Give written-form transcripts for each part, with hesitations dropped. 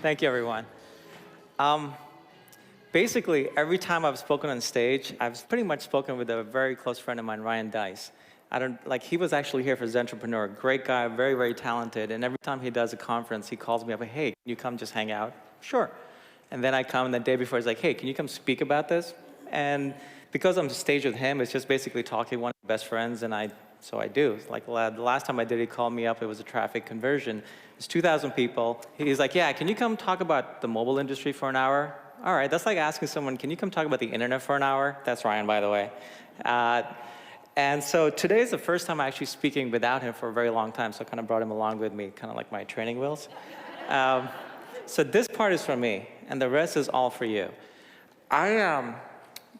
Thank you, everyone. Um, Basically, every time I've spoken on stage, I've pretty much spoken with a very close friend of mine, Ryan Dice. He was actually here for Zentrepreneur, great guy, very, very talented, and every time he does a conference, he calls me up, like, hey, can you come just hang out? Sure. And then I come, and the day before, he's like, hey, can you come speak about this? And because I'm on stage with him, it's just basically talking one of my best friends, and so I do. Like the last time I did, he called me up, it was a traffic conversion. It's 2,000 people. He's like, yeah, can you come talk about the mobile industry for an hour? All right, that's like asking someone, can you come talk about the internet for an hour? That's Ryan, by the way. And so today is the first time I'm actually speaking without him for a very long time, so I kind of brought him along with me, kind of like my training wheels. So this part is for me, and the rest is all for you.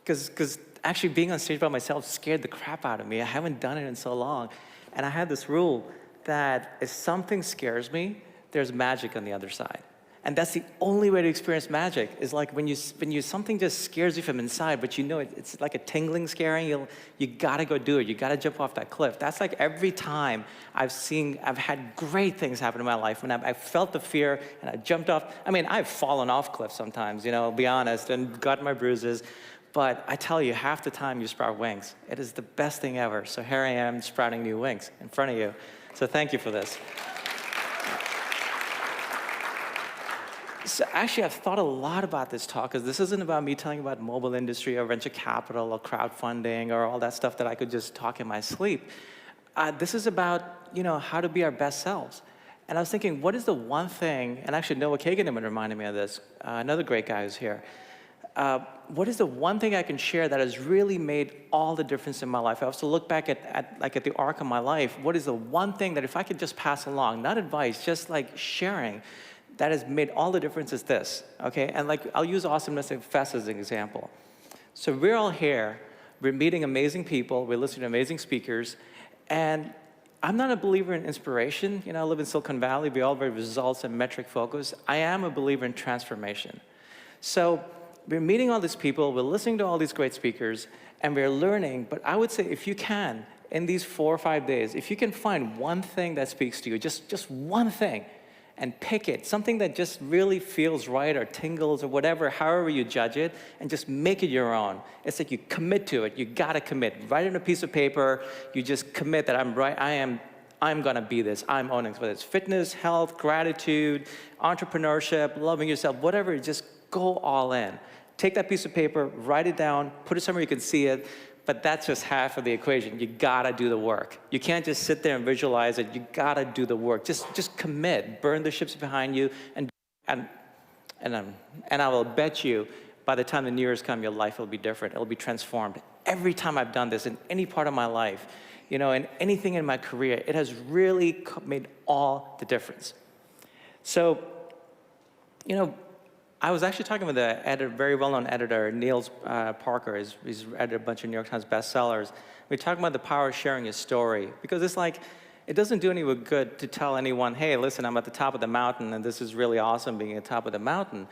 Because actually being on stage by myself scared the crap out of me. I haven't done it in so long. And I had this rule that if something scares me, there's magic on the other side. And that's the only way to experience magic, is like when something just scares you from inside, but you know it's like a tingling scaring, you gotta go do it. You gotta jump off that cliff. That's like every time I've had great things happen in my life when I felt the fear and I jumped off. I mean, I've fallen off cliffs sometimes, I'll be honest, and got my bruises. But I tell you, half the time you sprout wings. It is the best thing ever. So here I am sprouting new wings in front of you. So thank you for this. So actually, I've thought a lot about this talk, because this isn't about me telling you about mobile industry or venture capital or crowdfunding or all that stuff that I could just talk in my sleep. This is about, how to be our best selves. And I was thinking, what is the one thing, and actually Noah Kagan reminded me of this, another great guy who's here. What is the one thing I can share that has really made all the difference in my life? I also look back at the arc of my life. What is the one thing that if I could just pass along, not advice, just like sharing, that has made all the difference is this, okay? And I'll use Awesomeness Fest as an example. So we're all here, we're meeting amazing people, we're listening to amazing speakers, and I'm not a believer in inspiration. I live in Silicon Valley, we all very results and metric focused. I am a believer in transformation. So we're meeting all these people, we're listening to all these great speakers, and we're learning, but I would say if you can, in these 4 or 5 days, if you can find one thing that speaks to you, just one thing, and pick it, something that just really feels right or tingles or whatever, however you judge it, and just make it your own. It's like you commit to it, you gotta commit. Write it on a piece of paper, you just commit that I'm gonna be this, I'm owning it. Whether it's fitness, health, gratitude, entrepreneurship, loving yourself, whatever, just go all in. Take that piece of paper, write it down, put it somewhere you can see it, but that's just half of the equation. You gotta do the work. You can't just sit there and visualize it. You gotta do the work. Just commit. Burn the ships behind you, and I will bet you, by the time the New Year's come, your life will be different. It'll be transformed. Every time I've done this in any part of my life, in anything in my career, it has really made all the difference. So, I was actually talking with a very well-known editor, Niels Parker. He's edited a bunch of New York Times bestsellers. We were talking about the power of sharing your story, because it's like, it doesn't do anyone good to tell anyone, hey, listen, I'm at the top of the mountain, and this is really awesome being at the top of the mountain.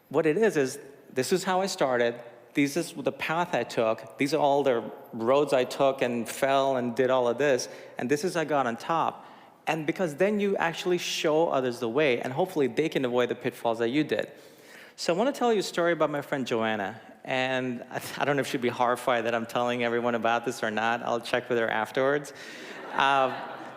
What it is this is how I started, this is the path I took, these are all the roads I took and fell and did all of this, and this is how I got on top. And because then you actually show others the way, and hopefully they can avoid the pitfalls that you did. So I want to tell you a story about my friend Joanna, and I don't know if she'd be horrified that I'm telling everyone about this or not. I'll check with her afterwards.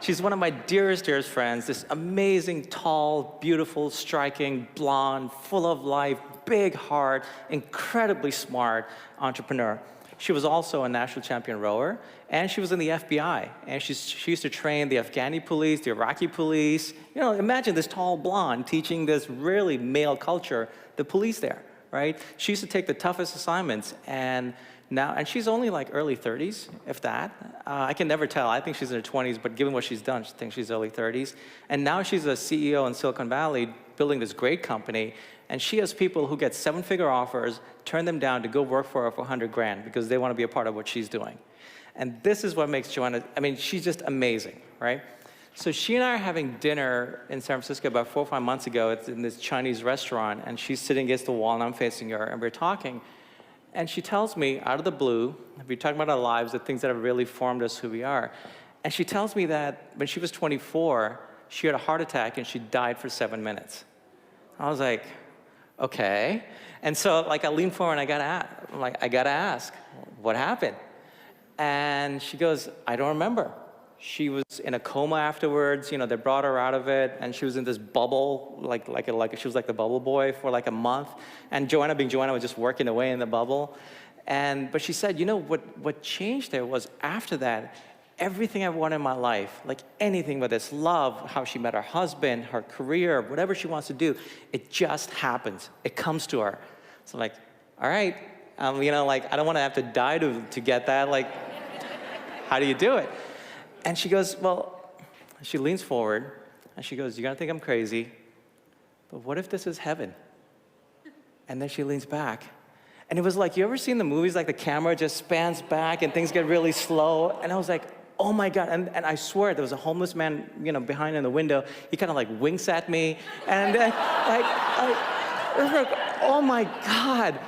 She's one of my dearest, dearest friends, this amazing, tall, beautiful, striking, blonde, full of life, big heart, incredibly smart entrepreneur. She was also a national champion rower, and she was in the FBI, and she used to train the Afghani police, the Iraqi police. Imagine this tall blonde teaching this really male culture, the police there, right? She used to take the toughest assignments, and she's only like early 30s, if that. I can never tell. I think she's in her 20s, but given what she's done, I think she's early 30s. And now she's a CEO in Silicon Valley, building this great company, and she has people who get 7-figure offers, turn them down to go work for her for 100 grand because they want to be a part of what she's doing. And this is what makes Joanna, she's just amazing, right? So she and I are having dinner in San Francisco about 4 or 5 months ago. It's in this Chinese restaurant, and she's sitting against the wall, and I'm facing her, and we're talking. And she tells me, out of the blue, we're talking about our lives, the things that have really formed us who we are. And she tells me that when she was 24, she had a heart attack, and she died for 7 minutes. I was like, okay. And so like I leaned forward and I gotta ask, what happened? And she goes, I don't remember. She was in a coma afterwards. They brought her out of it, and she was in this bubble, she was like the bubble boy for like a month. And Joanna, being Joanna, was just working away in the bubble. But she said, what changed there was after that, everything I wanted in my life, like anything with this love, how she met her husband, her career, whatever she wants to do, it just happens. It comes to her. So I'm like, all right, I don't want to have to die to get that. Like, how do you do it? And she goes, well, she leans forward and she goes, you're gonna think I'm crazy, but what if this is heaven? And then she leans back. And it was like, you ever seen the movies, like the camera just spans back and things get really slow? And I was like, oh my God. And I swear, there was a homeless man, behind in the window. He kind of like winks at me. And it was like, oh my God.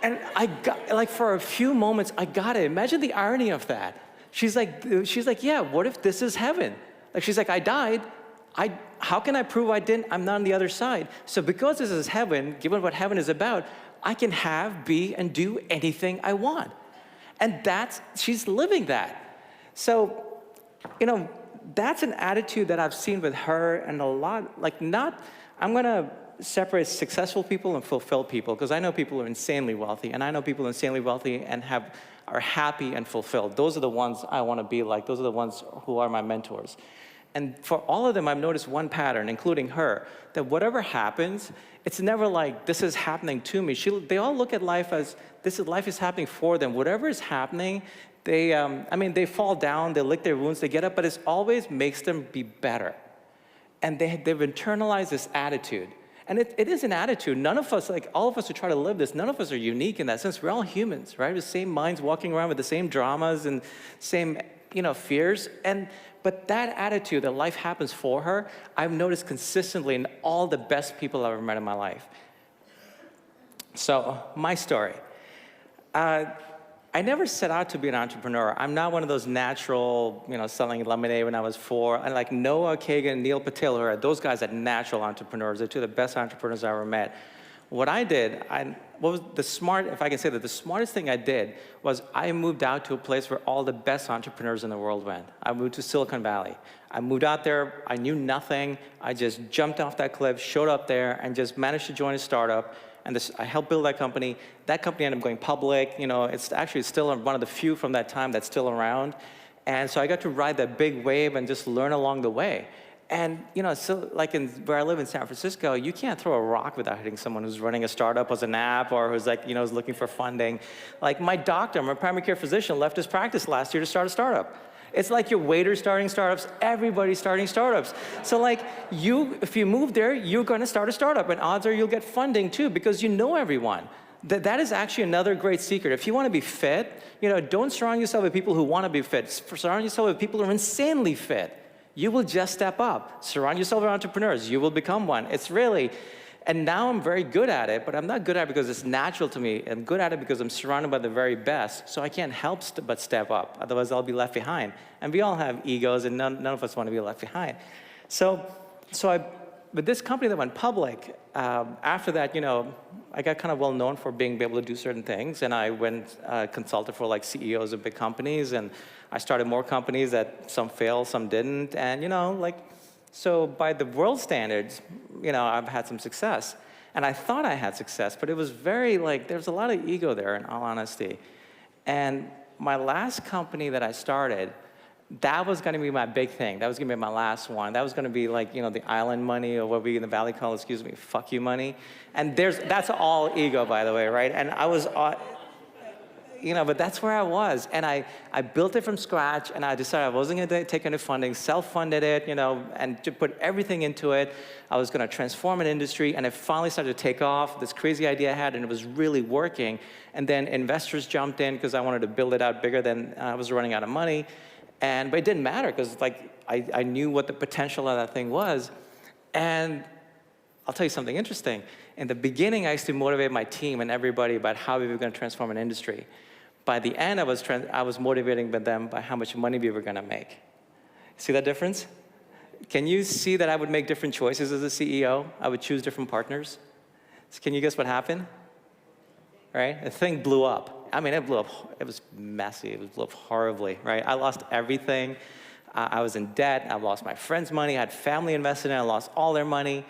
And I got, for a few moments, I got it. Imagine the irony of that. She's like, yeah, what if this is heaven? She's like, I died. How can I prove I didn't? I'm not on the other side. So because this is heaven, given what heaven is about, I can have, be, and do anything I want. And she's living that. So, that's an attitude that I've seen with her and a lot, I'm gonna separate successful people and fulfilled people, because I know people who are insanely wealthy, and I know people insanely wealthy and are happy and fulfilled. Those are the ones I wanna be like. Those are the ones who are my mentors. And for all of them, I've noticed one pattern, including her, that whatever happens, it's never like, this is happening to me. They all look at life as, life is happening for them. Whatever is happening, they fall down, they lick their wounds, they get up, but it always makes them be better. And they've internalized this attitude. And it is an attitude. None of us, all of us who try to live this, none of us are unique in that sense. We're all humans, right? The same minds walking around with the same dramas and same, fears. But that attitude that life happens for her, I've noticed consistently in all the best people I've ever met in my life. So, my story. I never set out to be an entrepreneur. I'm not one of those natural, selling lemonade when I was 4. And like Noah Kagan and Neil Patel, those guys are natural entrepreneurs. They're two of the best entrepreneurs I ever met. What I did, if I can say that, the smartest thing I did was I moved out to a place where all the best entrepreneurs in the world went. I moved to Silicon Valley. I moved out there, I knew nothing. I just jumped off that cliff, showed up there, and just managed to join a startup. And I helped build that company. That company ended up going public. It's actually still one of the few from that time that's still around. And so I got to ride that big wave and just learn along the way. And so where I live in San Francisco, you can't throw a rock without hitting someone who's running a startup as an app or who's is looking for funding. Like my doctor, my primary care physician, left his practice last year to start a startup. It's like your waiters starting startups, everybody's starting startups. So if you move there, you're gonna start a startup, and odds are you'll get funding too because you know everyone. That is actually another great secret. If you wanna be fit, don't surround yourself with people who wanna be fit. Surround yourself with people who are insanely fit. You will just step up. Surround yourself with entrepreneurs. You will become one. It's really, and now I'm very good at it, but I'm not good at it because it's natural to me. I'm good at it because I'm surrounded by the very best, so I can't help but step up. Otherwise, I'll be left behind. And we all have egos, and none of us want to be left behind. With this company that went public, after that, I got kind of well known for being able to do certain things, and I went consulted for CEOs of big companies, and I started more companies that some failed, some didn't, and so by the world standards, I've had some success. And I thought I had success, but it was very there's a lot of ego there, in all honesty. And my last company that I started, that was gonna be my big thing. That was gonna be my last one. That was gonna be the island money, or what we in the Valley call, excuse me, fuck you money. And that's all ego, by the way, right? And I was, but that's where I was. And I built it from scratch, and I decided I wasn't gonna take any funding, self-funded it, and to put everything into it. I was gonna transform an industry, and it finally started to take off, this crazy idea I had, and it was really working. And then investors jumped in because I wanted to build it out bigger than I was running out of money. But it didn't matter because I knew what the potential of that thing was. And I'll tell you something interesting. In the beginning, I used to motivate my team and everybody about how we were going to transform an industry. By the end, I was motivating them by how much money we were going to make. See that difference? Can you see that I would make different choices as a CEO? I would choose different partners. So can you guess what happened? Right? The thing blew up. I mean, it blew up. It was messy. It blew up horribly, right? I lost everything. I was in debt. I lost my friends' money. I had family invested in it. I lost all their money.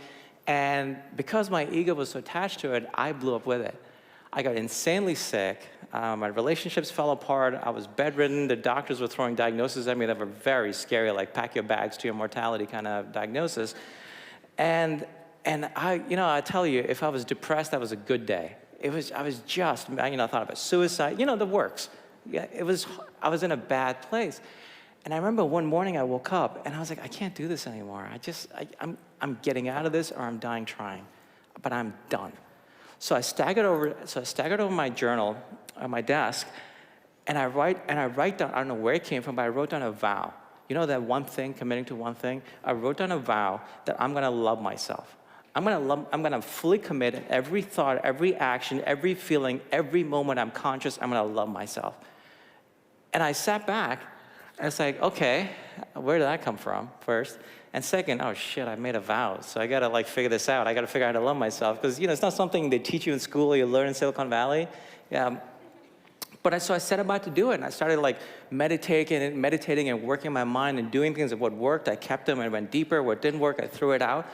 And because my ego was so attached to it, I blew up with it. I got insanely sick. My relationships fell apart. I was bedridden. The doctors were throwing diagnoses at me that were very scary, like pack your bags to your mortality kind of diagnosis. And I tell you, if I was depressed, that was a good day. I was just, I thought about suicide, the works. Yeah, I was in a bad place. And I remember one morning I woke up and I was like, I can't do this anymore. I'm getting out of this or I'm dying trying, but I'm done. So I staggered over my journal on my desk, and I write down, I don't know where it came from, but I wrote down a vow. You know that one thing, committing to one thing? I wrote down a vow that I'm gonna love myself. I'm gonna fully commit in every thought, every action, every feeling, every moment I'm conscious, I'm gonna love myself. And I sat back, and it's like, okay, where did that come from, first? And second, oh shit, I made a vow, so I gotta figure this out. I gotta figure out how to love myself, because it's not something they teach you in school or you learn in Silicon Valley. Yeah. So I set about to do it, and I started meditating and working my mind and doing things of what worked. I kept them and went deeper. What didn't work, I threw it out.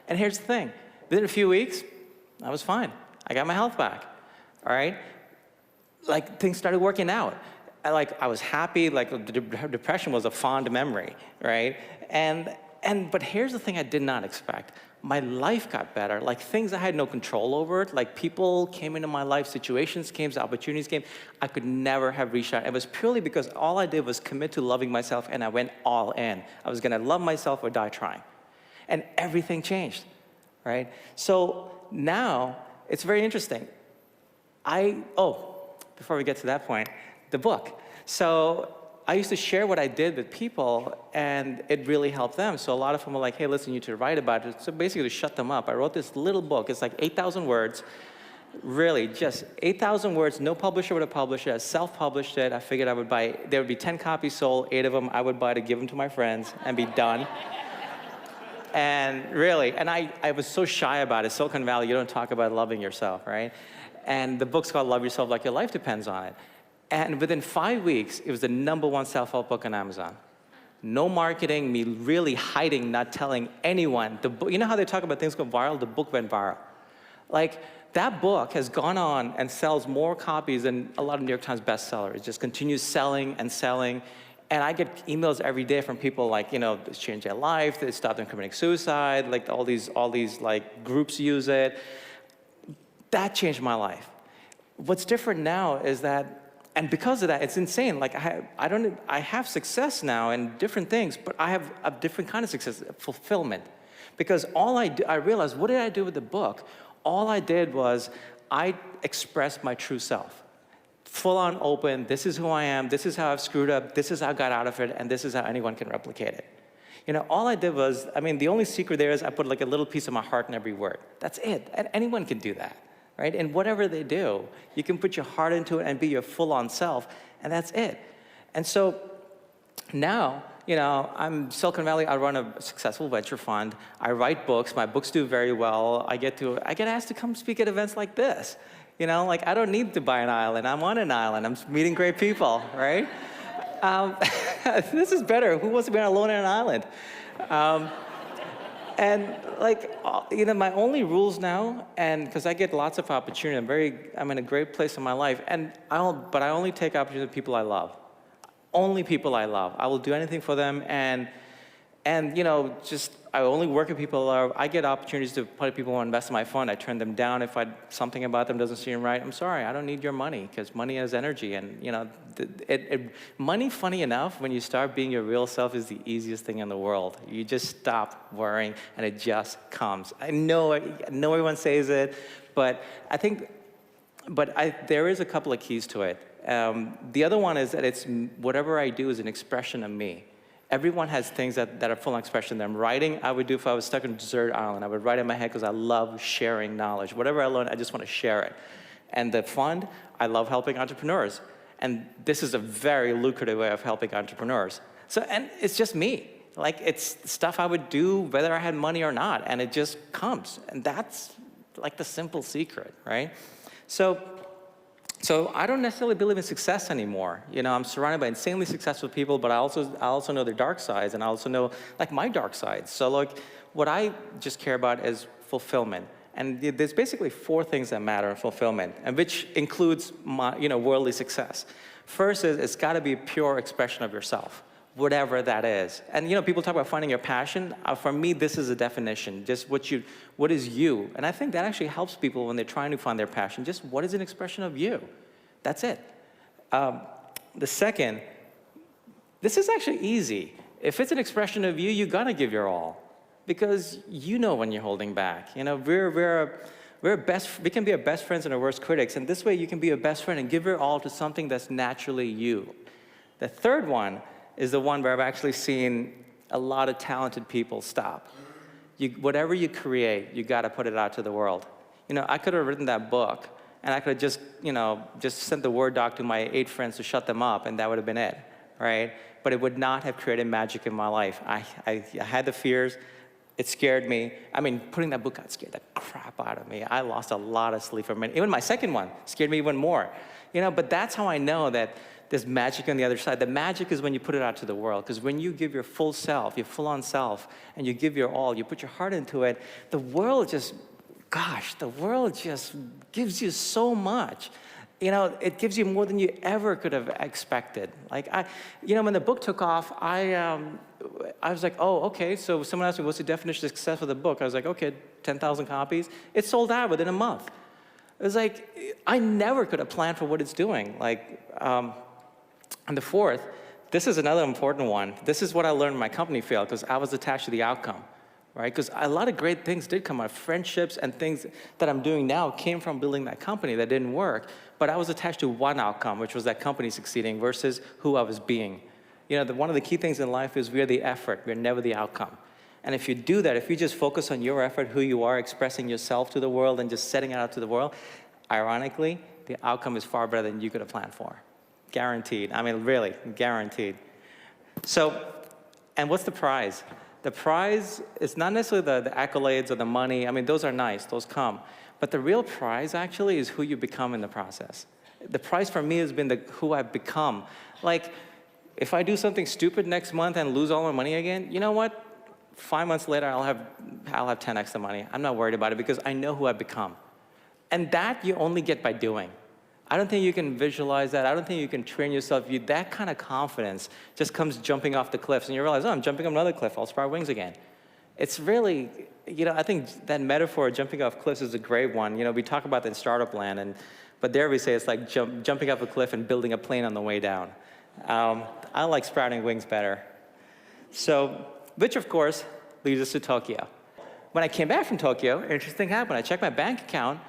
And here's the thing, within a few weeks, I was fine. I got my health back, all right? Things started working out. I was happy, the depression was a fond memory, right? But here's the thing I did not expect. My life got better, things I had no control over, people came into my life, situations came, opportunities came, I could never have reached out. It was purely because all I did was commit to loving myself, and I went all in. I was gonna love myself or die trying. And everything changed, right? So now, it's very interesting. Before we get to that point, the book. So I used to share what I did with people, and it really helped them. So a lot of them were like, hey, listen, you need to write about it. So basically to shut them up, I wrote this little book. It's 8,000 words, really just 8,000 words. No publisher would have published it. I self-published it. I figured there would be 10 copies sold, 8 of them I would buy to give them to my friends and be done. And really, I was so shy about it. Silicon Valley, you don't talk about loving yourself, right? And the book's called Love Yourself Like Your Life Depends on It. And within 5 weeks, it was the #1 self-help book on Amazon. No marketing, me really hiding, not telling anyone. The book, you know how they talk about things go viral? The book went viral. That book has gone on and sells more copies than a lot of New York Times bestsellers. It just continues selling and selling. And I get emails every day from people it's changed their life, they stopped them committing suicide, all these groups use it. That changed my life. What's different now is that, and because of that, it's insane. I have success now in different things, but I have a different kind of success, fulfillment. Because I realized, what did I do with the book? All I did was, I expressed my true self. Full on open, this is who I am, this is how I've screwed up, this is how I got out of it, and this is how anyone can replicate it. All I did was, the only secret there is I put a little piece of my heart in every word. That's it, and anyone can do that, right? And whatever they do, you can put your heart into it and be your full-on self, and that's it. And so now, I'm Silicon Valley, I run a successful venture fund, I write books, my books do very well, I get asked to come speak at events like this. I don't need to buy an island. I'm on an island. I'm meeting great people, right? This is better. Who wants to be alone on an island? My only rules now, and because I get lots of opportunity, I'm in a great place in my life, but I only take opportunity with people I love. Only people I love. I will do anything for them, and I only work with people. I get opportunities to put people who invest in my fund. I turn them down if something about them doesn't seem right. I'm sorry, I don't need your money, because money is energy. And money, funny enough, when you start being your real self, is the easiest thing in the world. You just stop worrying, and it just comes. I know everyone says it, but there is a couple of keys to it. The other one is that whatever I do is an expression of me. Everyone has things that are full expression. I'm writing, I would do if I was stuck on a desert island. I would write in my head because I love sharing knowledge. Whatever I learn, I just want to share it. And the fund, I love helping entrepreneurs. And this is a very lucrative way of helping entrepreneurs. And it's just me. Like, it's stuff I would do whether I had money or not, and it just comes. And that's like the simple secret, right? So I don't necessarily believe in success anymore. You know, I'm surrounded by insanely successful people, but I also know their dark sides, and I also know like my dark sides. So like, what I just care about is fulfillment. And there's basically 4 things that matter in fulfillment, and which includes my, worldly success. First is it's got to be a pure expression of yourself, whatever that is. And people talk about finding your passion. For me, this is a definition, just what is you. And I think that actually helps people when they're trying to find their passion. Just what is an expression of you? That's it. The second, this is actually easy. If it's an expression of you, you gotta give your all, because you know when you're holding back. We can be our best friends and our worst critics, and this way you can be a best friend and give your all to something that's naturally you. The third one is the one where I've actually seen a lot of talented people stop. Whatever you create, you gotta put it out to the world. I could have written that book, and I could have just sent the Word doc to my 8 friends to shut them up, and that would have been it, right? But it would not have created magic in my life. I had the fears. It scared me. I mean, putting that book out scared the crap out of me. I lost a lot of sleep from it. Even my second one scared me even more. But that's how I know that there's magic on the other side. The magic is when you put it out to the world, because when you give your full self, your full-on self, and you give your all, you put your heart into it, the world just gives you so much. It gives you more than you ever could have expected. Like, when the book took off, I was like, oh, okay, so someone asked me, what's the definition of success of the book? I was like, okay, 10,000 copies. It sold out within a month. It was like, I never could have planned for what it's doing. Like, and the fourth, this is another important one. This is what I learned in my company failed, because I was attached to the outcome, right? Because a lot of great things did come out. Friendships and things that I'm doing now came from building that company that didn't work. But I was attached to one outcome, which was that company succeeding, versus who I was being. One of the key things in life is we're the effort, we're never the outcome. And if you do that, if you just focus on your effort, who you are, expressing yourself to the world, and just setting it out to the world, ironically, the outcome is far better than you could have planned for. Guaranteed. I mean, really, guaranteed. So, and what's the prize? The prize is not necessarily the accolades or the money. I mean, those are nice, those come. But the real prize, actually, is who you become in the process. The prize for me has been who I've become. Like, if I do something stupid next month and lose all my money again, you know what? 5 months later, I'll have 10x the money. I'm not worried about it, because I know who I've become. And that you only get by doing. I don't think you can visualize that. I don't think you can train yourself. That kind of confidence just comes jumping off the cliffs, and you realize, oh, I'm jumping off another cliff. I'll sprout wings again. It's really, I think that metaphor of jumping off cliffs is a great one. We talk about that in startup land, but there we say it's like jumping off a cliff and building a plane on the way down. I like sprouting wings better. So, which of course leads us to Tokyo. When I came back from Tokyo, an interesting thing happened. I checked my bank account,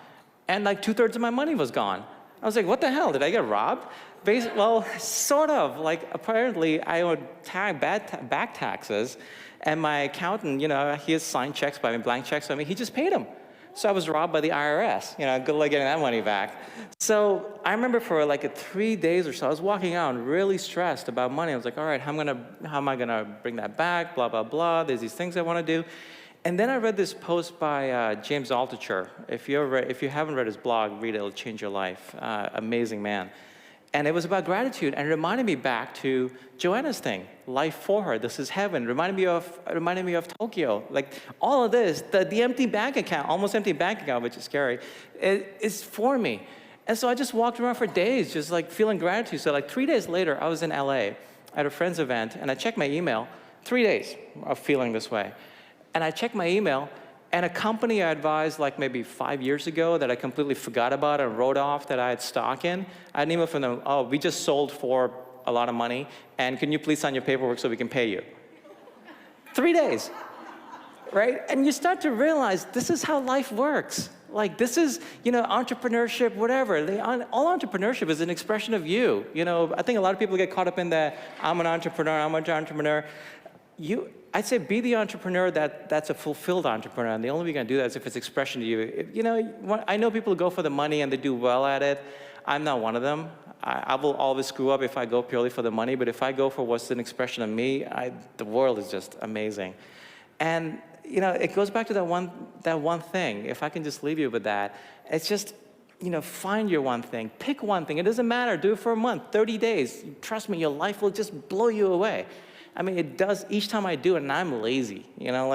and like 2/3 of my money was gone. I was like, what the hell? Did I get robbed? Well, sort of. Like, apparently, I owed back taxes, and my accountant, he has signed checks by me, blank checks by me. He just paid them. So I was robbed by the IRS. Good luck getting that money back. So I remember for like 3 days or so, I was walking out really stressed about money. I was like, all right, how am I gonna bring that back? Blah, blah, blah. There's these things I want to do. And then I read this post by James Altucher. If you haven't read his blog, read it. It'll change your life. Amazing man. And it was about gratitude, and it reminded me back to Joanna's thing, life for her. This is heaven. Reminded me of Tokyo. Like all of this, the empty bank account, almost empty bank account, which is scary, is for me. And so I just walked around for days, just like feeling gratitude. So like 3 days later, I was in LA at a friend's event, and I checked my email. 3 days of feeling this way. And I checked my email, and a company I advised like maybe 5 years ago that I completely forgot about and wrote off that I had stock in, I had an email from them, oh, we just sold for a lot of money, and can you please sign your paperwork so we can pay you? 3 days, right? And you start to realize this is how life works. Like this is, entrepreneurship, whatever. All entrepreneurship is an expression of you. I think a lot of people get caught up in that, I'm an entrepreneur. I'd say be the entrepreneur that's a fulfilled entrepreneur, and the only way you can do that is if it's expression to you. I know people go for the money and they do well at it. I'm not one of them. I will always screw up if I go purely for the money, but if I go for what's an expression of me, the world is just amazing. And it goes back to that one thing. If I can just leave you with that, it's just, find your one thing. Pick one thing. It doesn't matter. Do it for a month, 30 days. Trust me, your life will just blow you away. I mean, it does each time I do it, and I'm lazy.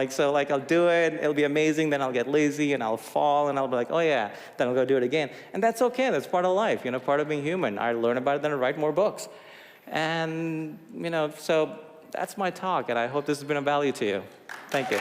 So I'll do it, it'll be amazing, then I'll get lazy, and I'll fall, and I'll be like, oh yeah, then I'll go do it again. And that's okay, that's part of life, part of being human. I learn about it, then I write more books. And, so that's my talk, and I hope this has been of value to you. Thank you.